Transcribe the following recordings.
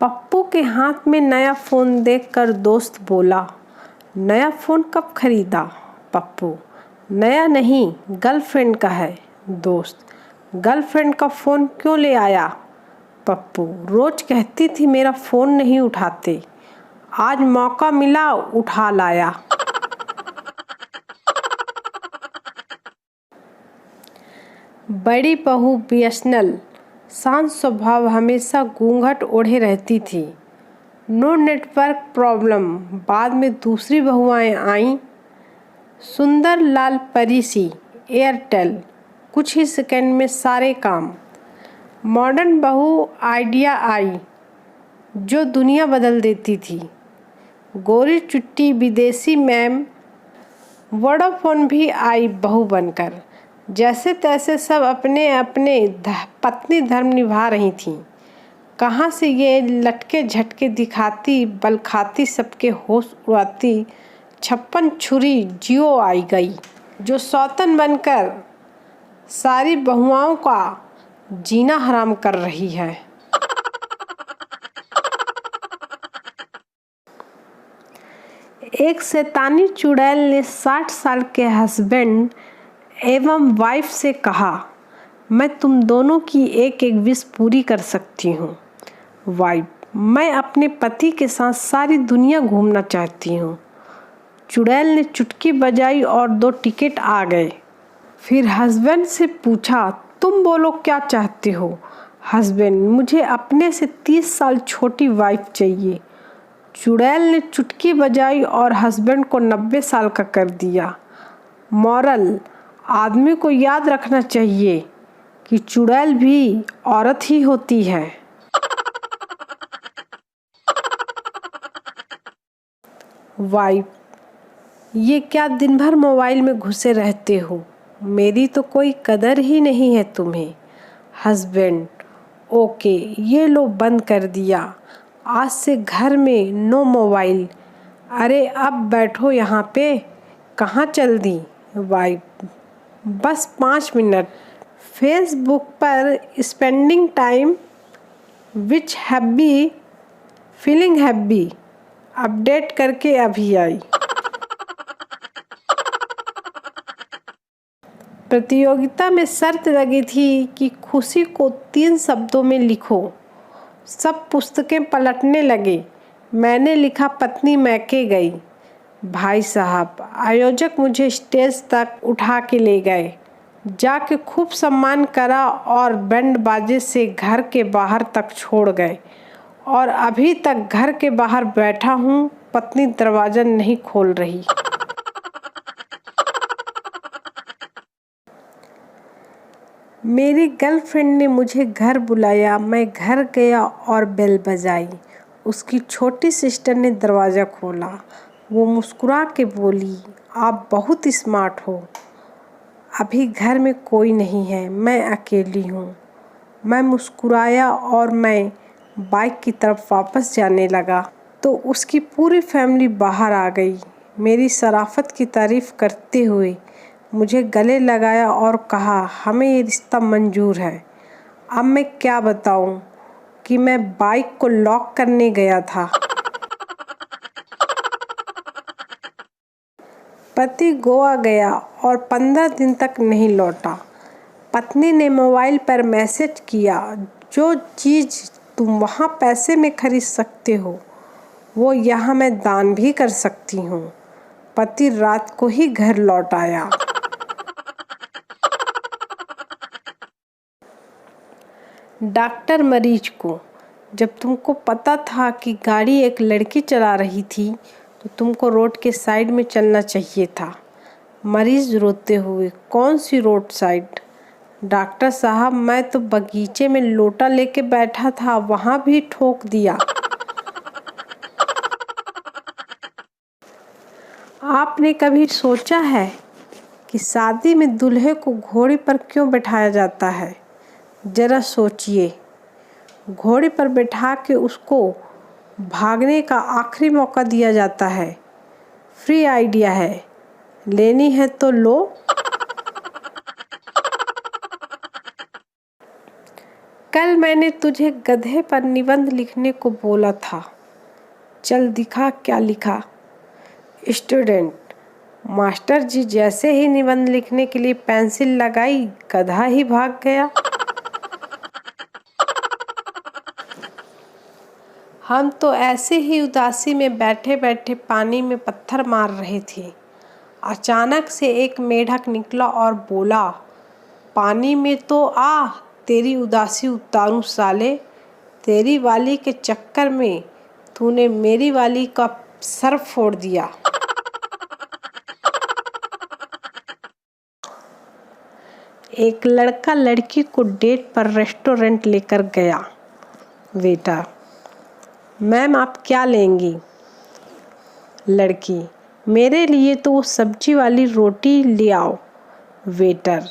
पप्पू के हाथ में नया फ़ोन देखकर दोस्त बोला, नया फ़ोन कब खरीदा? पप्पू, नया नहीं, गर्लफ्रेंड का है। दोस्त, गर्लफ्रेंड का फ़ोन क्यों ले आया? पप्पू, रोज़ कहती थी मेरा फ़ोन नहीं उठाते, आज मौका मिला उठा लाया। बड़ी बहू बीएसएनएल, शांत स्वभाव, हमेशा घूंघट ओढ़े रहती थी। No network problem. बाद में दूसरी बहुआएं आईं, सुंदर लाल परी सी, एयरटेल, कुछ ही सेकंड में सारे काम। मॉडर्न बहू आइडिया आई, जो दुनिया बदल देती थी। गोरी चुट्टी विदेशी मैम, वोडाफोन भी आई बहू बनकर। जैसे तैसे सब अपने अपने पत्नी धर्म निभा रही थीं। कहाँ से ये लटके झटके दिखाती, बल खाती, सबके होश उड़ाती 56 छुरी जियो आई गई, जो सौतन बनकर सारी बहुआओं का जीना हराम कर रही है। एक शैतानी चुड़ैल ने 60 साल के हस्बैंड एवं वाइफ से कहा, मैं तुम दोनों की एक एक विश पूरी कर सकती हूँ। वाइफ, मैं अपने पति के साथ सारी दुनिया घूमना चाहती हूँ। चुड़ैल ने चुटकी बजाई और 2 टिकट आ गए। फिर हस्बैंड से पूछा, तुम बोलो क्या चाहते हो? हस्बैंड, मुझे अपने से 30 साल छोटी वाइफ चाहिए। चुड़ैल ने चुटकी बजाई और हस्बैंड को 90 साल का कर दिया। मॉरल, आदमी को याद रखना चाहिए कि चुड़ैल भी औरत ही होती है। वाइफ, ये क्या दिन भर मोबाइल में घुसे रहते हो? मेरी तो कोई कदर ही नहीं है तुम्हें। हस्बैंड, ओके, ये लो बंद कर दिया, आज से घर में नो मोबाइल। अरे अब बैठो यहाँ पे, कहाँ चल दी? वाइफ, बस 5 मिनट, फेसबुक पर spending time which happy feeling happy update करके अभी आई। प्रतियोगिता में शर्त लगी थी कि खुशी को 3 शब्दों में लिखो। सब पुस्तकें पलटने लगे। मैंने लिखा, पत्नी मैके गई। भाई साहब, आयोजक मुझे स्टेज तक उठा के ले गए, जाके खूब सम्मान करा और बैंड बाजे से घर के बाहर तक छोड़ गए। और अभी तक घर के बाहर बैठा हूँ, पत्नी दरवाज़ा नहीं खोल रही। मेरी गर्लफ्रेंड ने मुझे घर बुलाया, मैं घर गया और बेल बजाई। उसकी छोटी सिस्टर ने दरवाज़ा खोला। वो मुस्कुरा के बोली, आप बहुत स्मार्ट हो। अभी घर में कोई नहीं है, मैं अकेली हूँ। मैं मुस्कुराया और मैं बाइक की तरफ वापस जाने लगा तो उसकी पूरी फैमिली बाहर आ गई। मेरी शराफत की तारीफ़ करते हुए मुझे गले लगाया और कहा, हमें ये रिश्ता मंजूर है। अब मैं क्या बताऊं कि मैं बाइक को लॉक करने गया था। पति गोवा गया और 15 दिन तक नहीं लौटा। पत्नी ने मोबाइल पर मैसेज किया, जो चीज़ तुम वहाँ पैसे में खरीद सकते हो, वो यहाँ मैं दान भी कर सकती हूँ। पति रात को ही घर लौट आया। डॉक्टर मरीज को, जब तुमको पता था कि गाड़ी एक लड़की चला रही थी तो तुमको रोड के साइड में चलना चाहिए था। मरीज रोते हुए, कौन सी रोड साइड? डॉक्टर साहब, मैं तो बगीचे में लोटा लेके बैठा था, वहाँ भी ठोक दिया। आपने कभी सोचा है कि शादी में दूल्हे को घोड़ी पर क्यों बैठाया जाता है? जरा सोचिए। घोड़े पर बैठा के उसको भागने का आखिरी मौका दिया जाता है। फ्री आइडिया है, लेनी है तो लो। कल मैंने तुझे गधे पर निबंध लिखने को बोला था, चल दिखा क्या लिखा। स्टूडेंट, मास्टर जी जैसे ही निबंध लिखने के लिए पेंसिल लगाई, गधा ही भाग गया। हम तो ऐसे ही उदासी में बैठे बैठे पानी में पत्थर मार रहे थे। अचानक से एक मेढक निकला और बोला, पानी में तो आ, तेरी उदासी उतारूं साले। तेरी वाली के चक्कर में तूने मेरी वाली का सर फोड़ दिया। एक लड़का लड़की को डेट पर रेस्टोरेंट लेकर गया। वेटर, मैम आप क्या लेंगी? लड़की, मेरे लिए तो वो सब्जी वाली रोटी ले आओ। वेटर,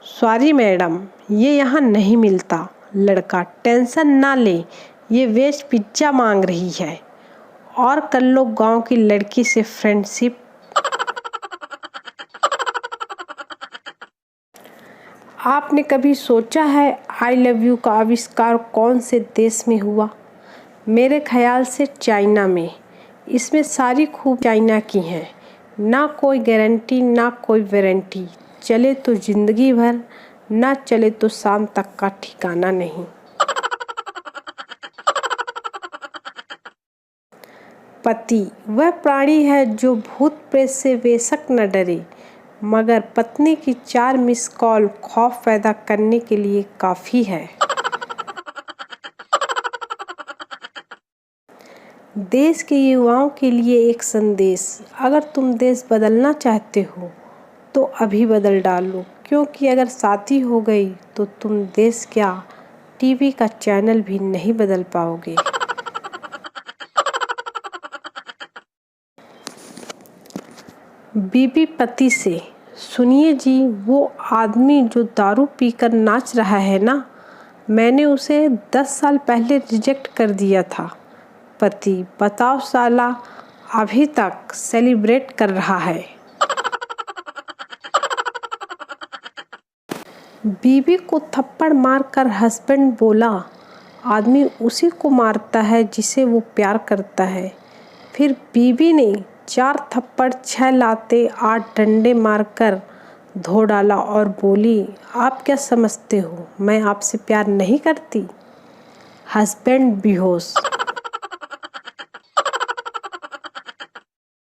सॉरी मैडम, ये यहाँ नहीं मिलता। लड़का, टेंशन ना ले, ये वेज पिज्ज़ा मांग रही है और कर लो गांव की लड़की से फ्रेंडशिप। आपने कभी सोचा है आई लव यू का आविष्कार कौन से देश में हुआ? मेरे ख्याल से चाइना में। इसमें सारी खूब चाइना की हैं, ना कोई गारंटी ना कोई वारंटी। चले तो जिंदगी भर, ना चले तो शाम तक का ठिकाना नहीं। पति वह प्राणी है जो भूत प्रेत से बेशक न डरे, मगर पत्नी की 4 मिस कॉल खौफ पैदा करने के लिए काफ़ी है। देश के युवाओं के लिए एक संदेश, अगर तुम देश बदलना चाहते हो तो अभी बदल डालो, क्योंकि अगर शादी हो गई तो तुम देश क्या टीवी का चैनल भी नहीं बदल पाओगे। बीबी पति से, सुनिए जी, वो आदमी जो दारू पीकर नाच रहा है ना, मैंने उसे 10 साल पहले रिजेक्ट कर दिया था। पति, बताओ साला अभी तक सेलिब्रेट कर रहा है। बीवी को थप्पड़ मारकर हस्बैंड बोला, आदमी उसी को मारता है जिसे वो प्यार करता है। फिर बीवी ने 4 थप्पड़ 6 लाते 8 डंडे मारकर धो डाला और बोली, आप क्या समझते हो मैं आपसे प्यार नहीं करती? हस्बैंड बेहोश।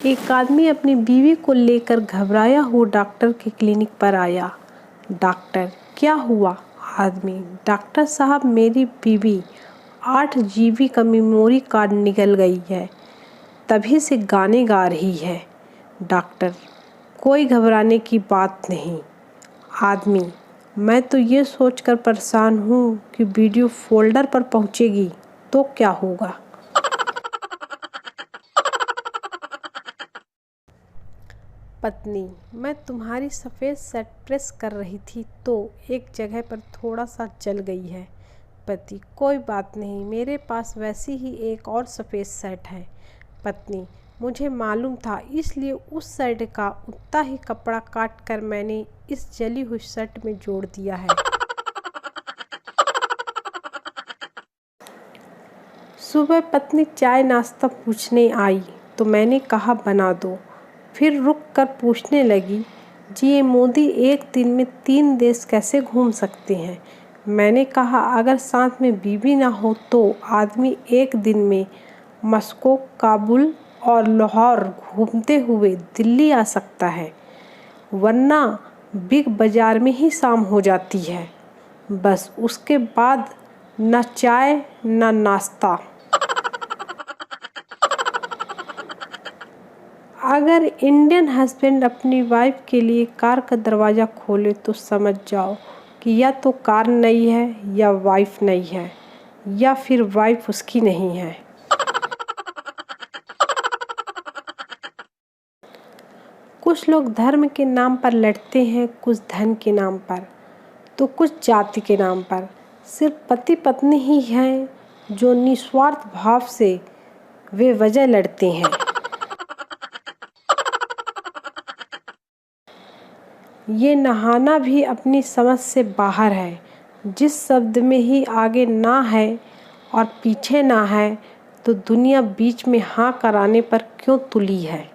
एक आदमी अपनी बीवी को लेकर घबराया हुआ डॉक्टर के क्लिनिक पर आया। डॉक्टर, क्या हुआ? आदमी, डॉक्टर साहब मेरी बीवी 8 GB का मेमोरी कार्ड निकल गई है, तभी से गाने गा रही है। डॉक्टर, कोई घबराने की बात नहीं। आदमी, मैं तो ये सोचकर परेशान हूँ कि वीडियो फोल्डर पर पहुँचेगी तो क्या होगा। पत्नी, मैं तुम्हारी सफ़ेद शर्ट प्रेस कर रही थी तो एक जगह पर थोड़ा सा जल गई है। पति, कोई बात नहीं, मेरे पास वैसी ही एक और सफ़ेद शर्ट है। पत्नी, मुझे मालूम था, इसलिए उस शर्ट का उतना ही कपड़ा काट कर मैंने इस जली हुई शर्ट में जोड़ दिया है। सुबह पत्नी चाय नाश्ता पूछने आई तो मैंने कहा बना दो। फिर रुक कर पूछने लगी, जी ये मोदी एक दिन में 3 देश कैसे घूम सकते हैं? मैंने कहा अगर साथ में बीवी ना हो तो आदमी एक दिन में मस्को, काबुल और लाहौर घूमते हुए दिल्ली आ सकता है, वरना बिग बाज़ार में ही शाम हो जाती है। बस उसके बाद न चाय न नाश्ता। अगर इंडियन हस्बैंड अपनी वाइफ के लिए कार का दरवाज़ा खोले तो समझ जाओ कि या तो कार नई है या वाइफ नई है, या फिर वाइफ उसकी नहीं है। कुछ लोग धर्म के नाम पर लड़ते हैं, कुछ धन के नाम पर, तो कुछ जाति के नाम पर। सिर्फ पति पत्नी ही हैं जो निस्वार्थ भाव से वे वजह लड़ते हैं। ये नहाना भी अपनी समझ से बाहर है। जिस शब्द में ही आगे ना है और पीछे ना है तो दुनिया बीच में हाँ कराने पर क्यों तुली है।